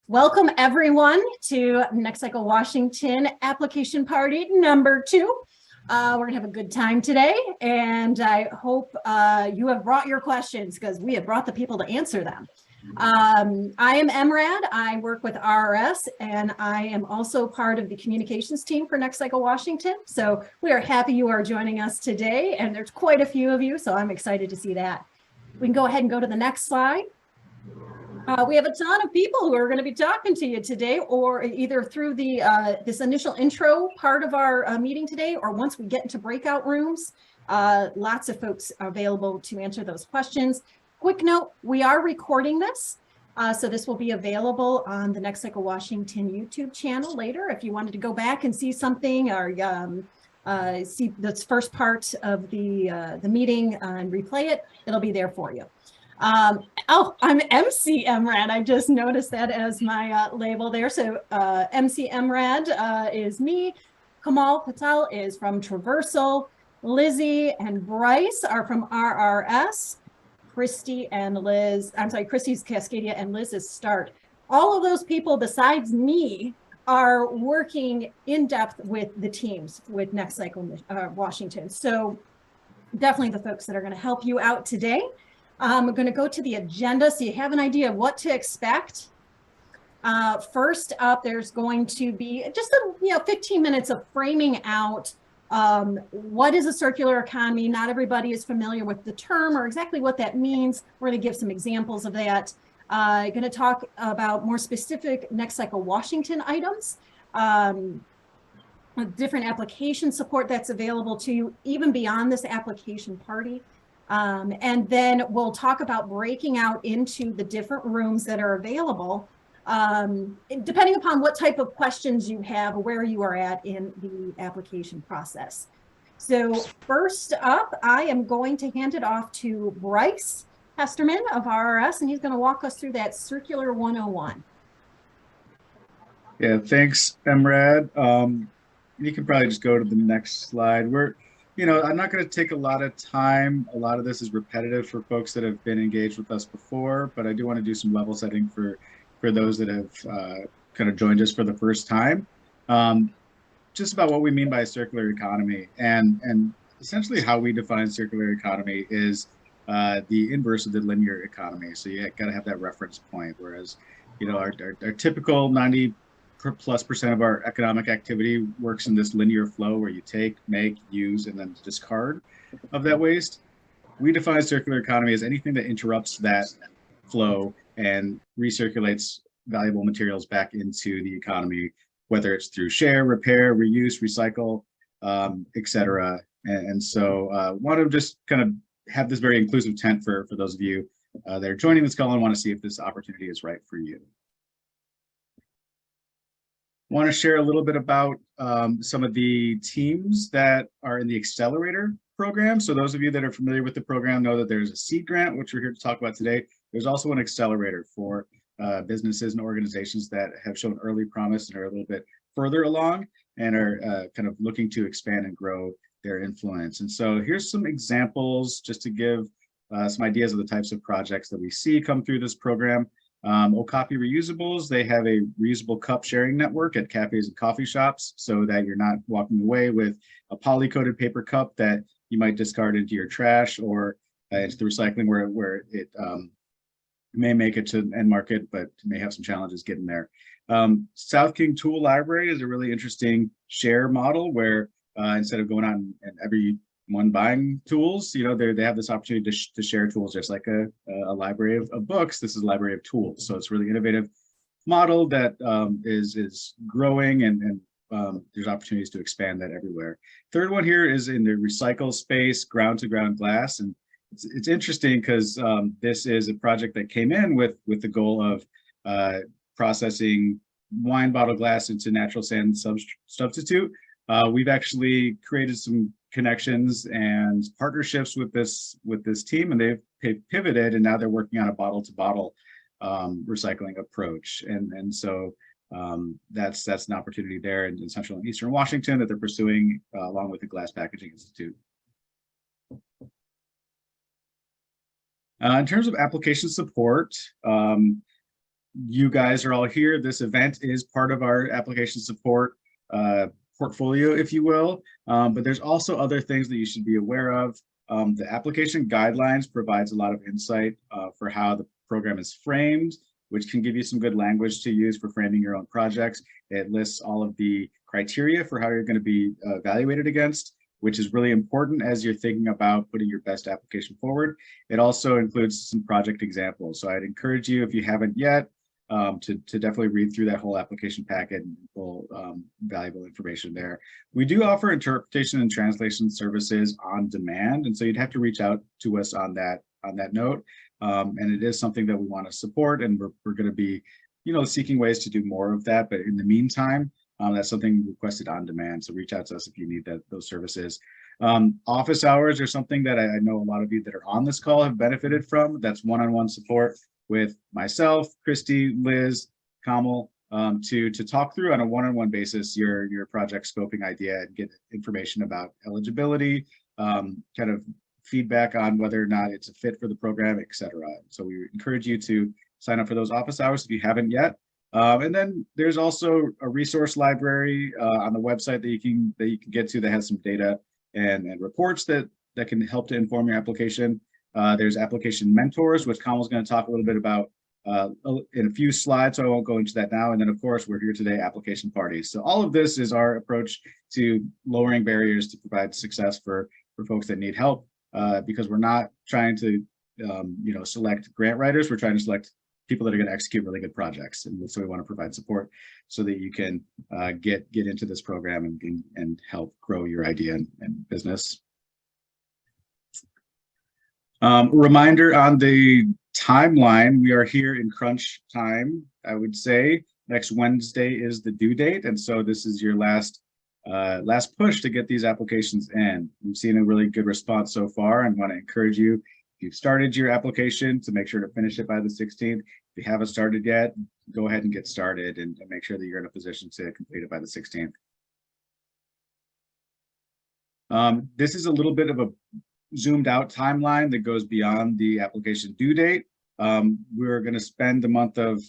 Welcome everyone to NextCycle Washington application party number 2. We're gonna have a good time today, and I hope you have brought your questions because we have brought the people to answer them. I am Emrad. I work with RRS, and I am also part of the communications team for NextCycle Washington. So we are happy you are joining us today, and there's quite a few of you, so I'm excited to see that. We can go ahead and go to the next slide. We have a ton of people who are going to be talking to you today, or either through the this initial intro part of our meeting today, or once we get into breakout rooms. Lots of folks are available to answer those questions. Quick note, we are recording this, so this will be available on the NextCycle Washington YouTube channel later. If you wanted to go back and see something, or see this first part of the meeting and replay it, it'll be there for you. Oh, I'm MC Emrad. I just noticed that as my label there. So MC Emrad is me. Kamal Patel is from Traversal. Lizzie and Bryce are from RRS. Christy's Cascadia and Liz's Start. All of those people besides me are working in depth with the teams with NextCycle Washington. So definitely the folks that are going to help you out today. We're going to go to the agenda so you have an idea of what to expect. First up, there's going to be just 15 minutes of framing out what is a circular economy. Not everybody is familiar with the term or exactly what that means. We're going to give some examples of that. Going to talk about more specific NextCycle Washington items, different application support that's available to you even beyond this application party. And then we'll talk about breaking out into the different rooms that are available, depending upon what type of questions you have or where you are at in the application process. So first up, I am going to hand it off to Bryce Hesterman of RRS, and he's going to walk us through that Circular 101. Yeah, thanks, Emrad. You can probably just go to the next slide. I'm not going to take a lot of time. A lot of this is repetitive for folks that have been engaged with us before, but I do want to do some level setting for those that have kind of joined us for the first time. Just about what we mean by a circular economy, and essentially how we define circular economy is the inverse of the linear economy. So you got to have that reference point. Whereas, our typical 90+ % of our economic activity works in this linear flow where you take, make, use, and then discard of that waste. We define circular economy as anything that interrupts that flow and recirculates valuable materials back into the economy, whether it's through share, repair, reuse, recycle, etc. And so want to just kind of have this very inclusive tent for those of you that are joining this call and want to see if this opportunity is right for you. Want to share a little bit about some of the teams that are in the accelerator program. So those of you that are familiar with the program know that there's a seed grant, which we're here to talk about today. There's also an accelerator for businesses and organizations that have shown early promise and are a little bit further along and are kind of looking to expand and grow their influence. And so here's some examples just to give some ideas of the types of projects that we see come through this program. Okapi Reusables, they have a reusable cup sharing network at cafes and coffee shops so that you're not walking away with a poly-coated paper cup that you might discard into your trash or into the recycling where it may make it to end market, but may have some challenges getting there. South King Tool Library is a really interesting share model where instead of going out and everyone buying tools, they have this opportunity to share tools, just like a library of books. This is a library of tools. So it's a really innovative model that is growing, and there's opportunities to expand that everywhere. Third one here is in the recycle space, ground-to-ground glass. And it's interesting because this is a project that came in with the goal of processing wine bottle glass into natural sand substitute. We've actually created some connections and partnerships with this team, and they've pivoted, and now they're working on a bottle-to-bottle recycling approach. And so that's an opportunity there in Central and Eastern Washington that they're pursuing along with the Glass Packaging Institute. In terms of application support, you guys are all here. This event is part of our application support portfolio, if you will. But there's also other things that you should be aware of. The application guidelines provides a lot of insight for how the program is framed, which can give you some good language to use for framing your own projects. It lists all of the criteria for how you're going to be evaluated against, which is really important as you're thinking about putting your best application forward. It also includes some project examples. So I'd encourage you, if you haven't yet, to definitely read through that whole application packet and pull valuable information there. We do offer interpretation and translation services on demand, and so you'd have to reach out to us on that note. And it is something that we want to support, and we're going to be, seeking ways to do more of that. But in the meantime, that's something requested on demand. So reach out to us if you need those services. Office hours are something that I know a lot of you that are on this call have benefited from. That's one-on-one support with myself, Christy, Liz, Kamal, to talk through on a one-on-one basis your project scoping idea and get information about eligibility, kind of feedback on whether or not it's a fit for the program, et cetera. So we encourage you to sign up for those office hours if you haven't yet. And then there's also a resource library on the website that you can get to that has some data and reports that can help to inform your application. There's application mentors, which Kamal's going to talk a little bit about in a few slides, so I won't go into that now. And then, of course, we're here today, application parties. So all of this is our approach to lowering barriers to provide success for folks that need help, because we're not trying to select grant writers. We're trying to select people that are going to execute really good projects. And so we want to provide support so that you can get into this program and help grow your idea and business. Reminder on the timeline, we are here in crunch time, I would say. Next Wednesday is the due date. And so this is your last push to get these applications in. We've seen a really good response so far, and want to encourage you, if you've started your application, to make sure to finish it by the 16th. If you haven't started yet, go ahead and get started and make sure that you're in a position to complete it by the 16th. This is a little bit of a zoomed out timeline that goes beyond the application due date. We're going to spend the month of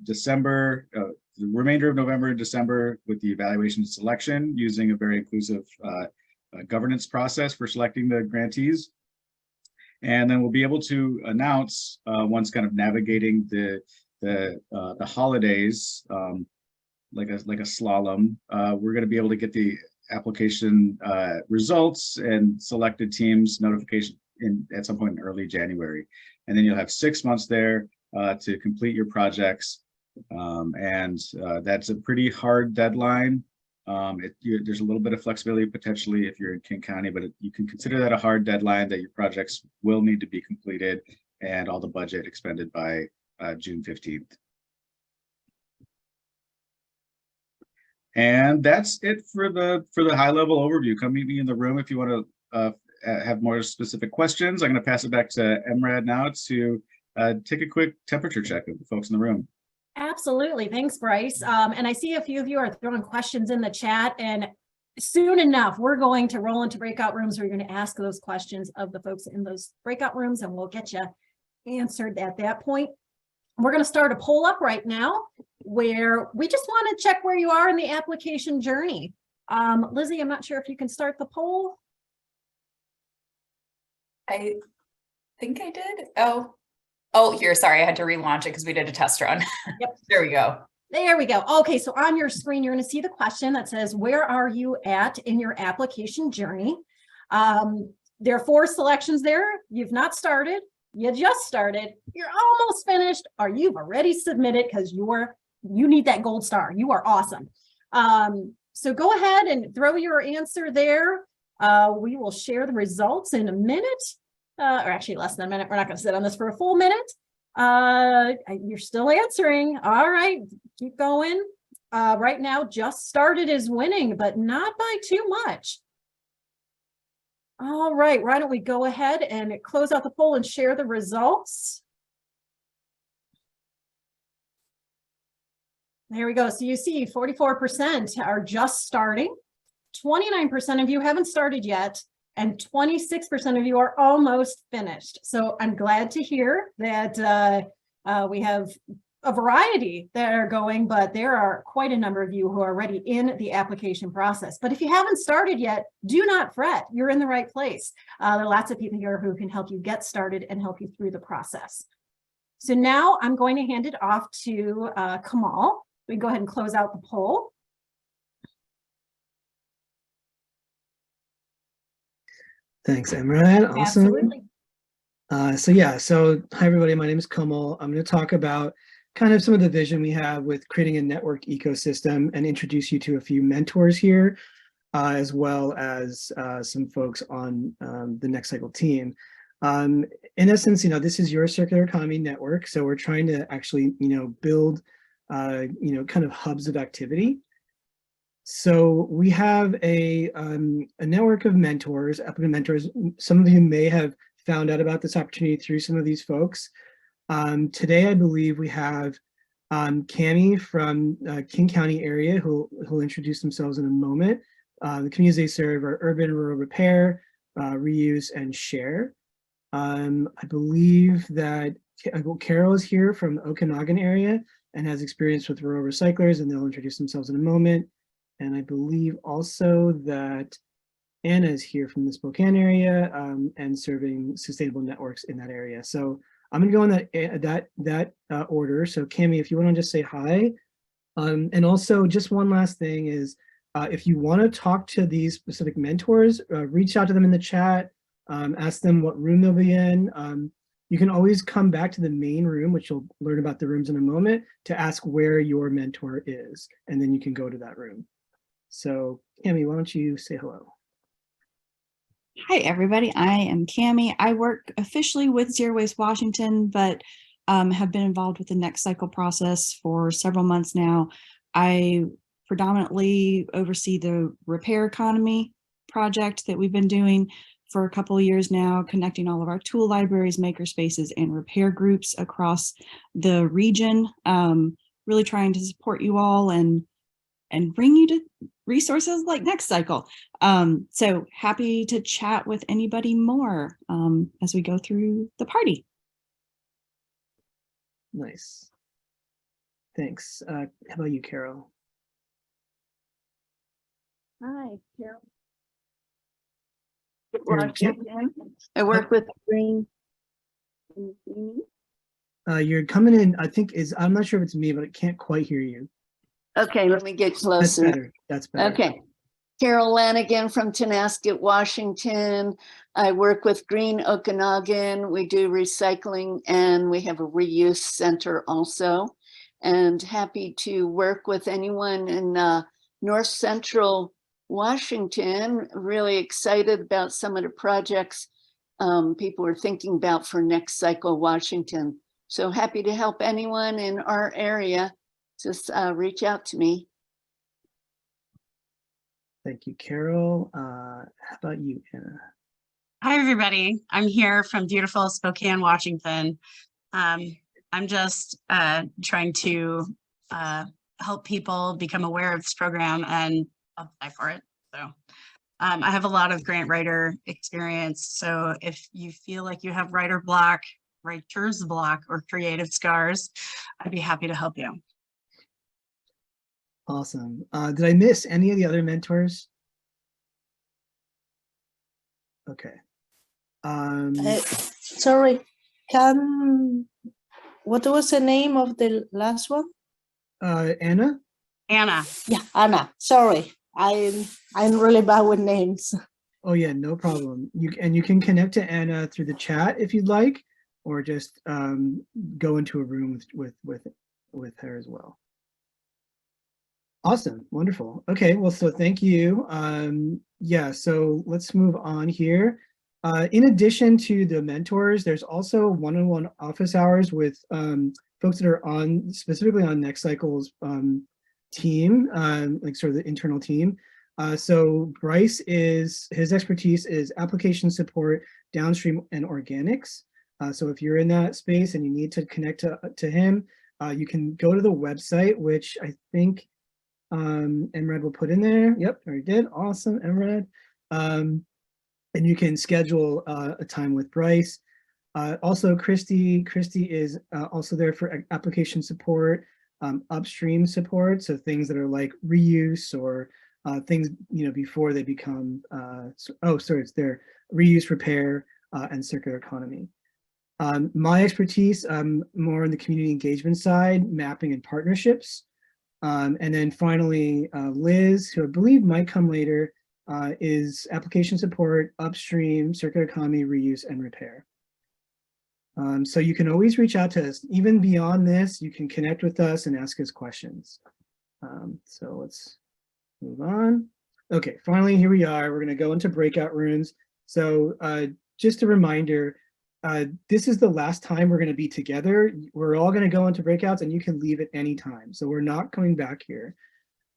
December, the remainder of November and December with the evaluation and selection, using a very inclusive governance process for selecting the grantees. And then we'll be able to announce once kind of navigating the holidays like a slalom. We're going to be able to get the application results and selected teams notification at some point in early January. And then you'll have 6 months there to complete your projects. That's a pretty hard deadline. There's a little bit of flexibility potentially if you're in King County, but you can consider that a hard deadline, that your projects will need to be completed and all the budget expended by June 15th. And that's it for the high level overview. Come meet me in the room if you want to have more specific questions. I'm going to pass it back to Emrad now to take a quick temperature check of the folks in the room. Absolutely. Thanks, Bryce. And I see a few of you are throwing questions in the chat, and soon enough, we're going to roll into breakout rooms. We're going to ask those questions of the folks in those breakout rooms, and we'll get you answered at that point. We're going to start a poll up right now where we just want to check where you are in the application journey. Lizzie, I'm not sure if you can start the poll. I think I did. Oh, here, sorry, I had to relaunch it because we did a test run. Yep. There we go. There we go. Okay, so on your screen, you're going to see the question that says, where are you at in your application journey? There are 4 selections there. You've not started. You just started. You're almost finished, or you've already submitted because you need that gold star. You are awesome. So go ahead and throw your answer there. We will share the results in a minute. Or actually less than a minute. We're not going to sit on this for a full minute. You're still answering. All right, keep going. Right now, just started is winning, but not by too much. All right, why don't we go ahead and close out the poll and share the results. There we go. So you see 44% are just starting. 29% of you haven't started yet. And 26% of you are almost finished. So I'm glad to hear that we have a variety that are going, but there are quite a number of you who are already in the application process. But if you haven't started yet, do not fret. You're in the right place. There are lots of people here who can help you get started and help you through the process. So now I'm going to hand it off to Kamal. We can go ahead and close out the poll. Thanks, Emrad. Awesome. Absolutely. So hi everybody, my name is Kamal. I'm going to talk about kind of some of the vision we have with creating a network ecosystem and introduce you to a few mentors here, as well as some folks on the NextCycle team. In essence, this is your circular economy network. So we're trying to actually, build, kind of hubs of activity. So we have a network of mentors, applicant mentors. Some of you may have found out about this opportunity through some of these folks. Today, I believe we have Cami from King County area who'll introduce themselves in a moment. The communities they serve are urban, rural repair, reuse, and share. I believe that Carol is here from the Okanagan area and has experience with rural recyclers, and they'll introduce themselves in a moment. And I believe also that Anna is here from the Spokane area and serving sustainable networks in that area. So I'm going to go in that order. So Cami, if you want to just say hi. And also just one last thing is, if you want to talk to these specific mentors, reach out to them in the chat, ask them what room they'll be in. You can always come back to the main room, which you'll learn about the rooms in a moment, to ask where your mentor is, and then you can go to that room. So Cami, why don't you say hello? Hi, everybody. I am Cami. I work officially with Zero Waste Washington, but have been involved with the NextCycle process for several months now. I predominantly oversee the repair economy project that we've been doing for a couple of years now, connecting all of our tool libraries, maker spaces, and repair groups across the region, really trying to support you all and bring you to resources like NextCycle. So happy to chat with anybody more as we go through the party. Nice. Thanks. How about you, Carol? Hi, Carol. I work with Green. Can you see me? You're coming in, I think I'm not sure if it's me, but I can't quite hear you. Okay, let me get That's closer. better. That's better. Okay. Carol Lanigan from Tenasket, Washington. I work with Green Okanagan. We do recycling and we have a reuse center also. And happy to work with anyone in North Central Washington. Really excited about some of the projects people are thinking about for NextCycle Washington. So happy to help anyone in our area. Just reach out to me. Thank you, Carol. How about you, Anna? Hi, everybody. I'm here from beautiful Spokane, Washington. I'm just trying to help people become aware of this program and apply for it. So I have a lot of grant writer experience. So if you feel like you have writer's block, or creative scars, I'd be happy to help you. Awesome. Did I miss any of the other mentors? Okay. Sorry, what was the name of the last one? Anna? Anna. Yeah, Anna. Sorry, I'm really bad with names. Oh yeah, no problem. You can connect to Anna through the chat if you'd like, or just go into a room with her as well. Awesome, wonderful. Okay, well, so thank you. Yeah, so let's move on here. In addition to the mentors, there's also one-on-one office hours with folks that are specifically on NextCycle's team, like sort of the internal team. So Bryce his expertise is application support, downstream, and organics. So if you're in that space and you need to connect to him, you can go to the website, which I think Emrad will put in there. Yep, already did. Awesome, Emrad. And you can schedule a time with Bryce. Also, Christy is also there for application support, upstream support. So things that are like reuse or things, before they become, it's their reuse, repair, and circular economy. My expertise, more on the community engagement side, mapping and partnerships. And then finally, Liz, who I believe might come later, is application support, upstream, circular economy, reuse, and repair. So you can always reach out to us. Even beyond this, you can connect with us and ask us questions. So let's move on. Okay, finally, here we are. We're going to go into breakout rooms. So just a reminder, this is the last time we're going to be together. We're all going to go into breakouts and you can leave at any time. So we're not coming back here.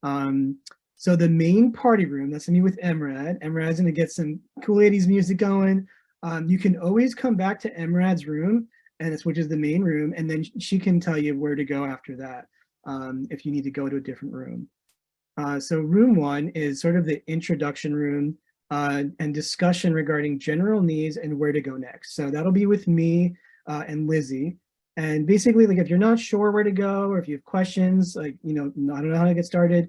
So the main party room, that's going to be with Emrad. Emrad's going to get some cool 80s music going. You can always come back to Emrad's room, which is the main room, and then she can tell you where to go after that if you need to go to a different room. So room 1 is sort of the introduction room and discussion regarding general needs and where to go next. So that'll be with me and Lizzie. And basically, like, if you're not sure where to go, or if you have questions, like, I don't know how to get started,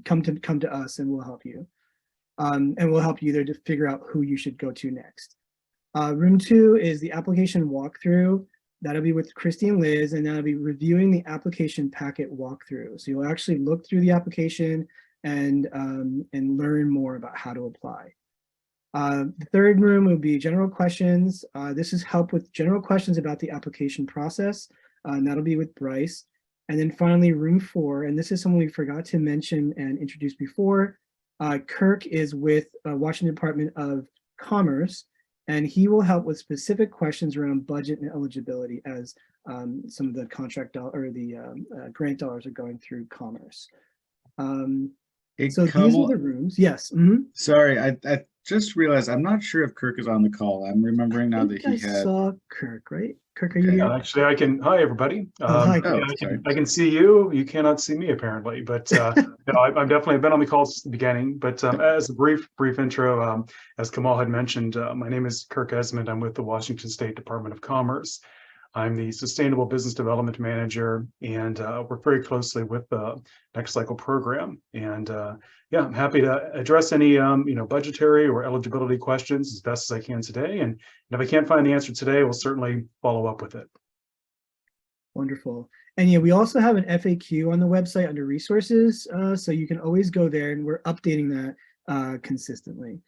come to us and we'll help you. And we'll help you either to figure out who you should go to next. Room 2 is the application walkthrough. That'll be with Christy and Liz, and that'll be reviewing the application packet walkthrough. So you'll actually look through the application and learn more about how to apply. The third room will be general questions. This is help with general questions about the application process, and that'll be with Bryce. And then finally, room 4, and this is something we forgot to mention and introduce before. Kirk is with Washington Department of Commerce, and he will help with specific questions around budget and eligibility as some of the contract or the grant dollars are going through Commerce. Hey, So these Kamal, are the rooms. Yes. Mm-hmm. sorry, I just realized I'm not sure if Kirk is on the call. I'm remembering now that I he had. saw Kirk, right? Kirk, are you Okay. here? Actually, I can. Hi, everybody. Hi, Oh, Yeah, sorry. I can see you. You cannot see me apparently, but no, I've definitely been on the call since the beginning. But as a brief intro, as Kamal had mentioned, my name is Kirk Esmond. I'm with the Washington State Department of Commerce. I'm the Sustainable Business Development Manager, and work very closely with the NextCycle program. And yeah, I'm happy to address any budgetary or eligibility questions as best as I can today. And if I can't find the answer today, we'll certainly follow up with it. Wonderful. And yeah, we also have an FAQ on the website under resources, so you can always go there, and we're updating that consistently.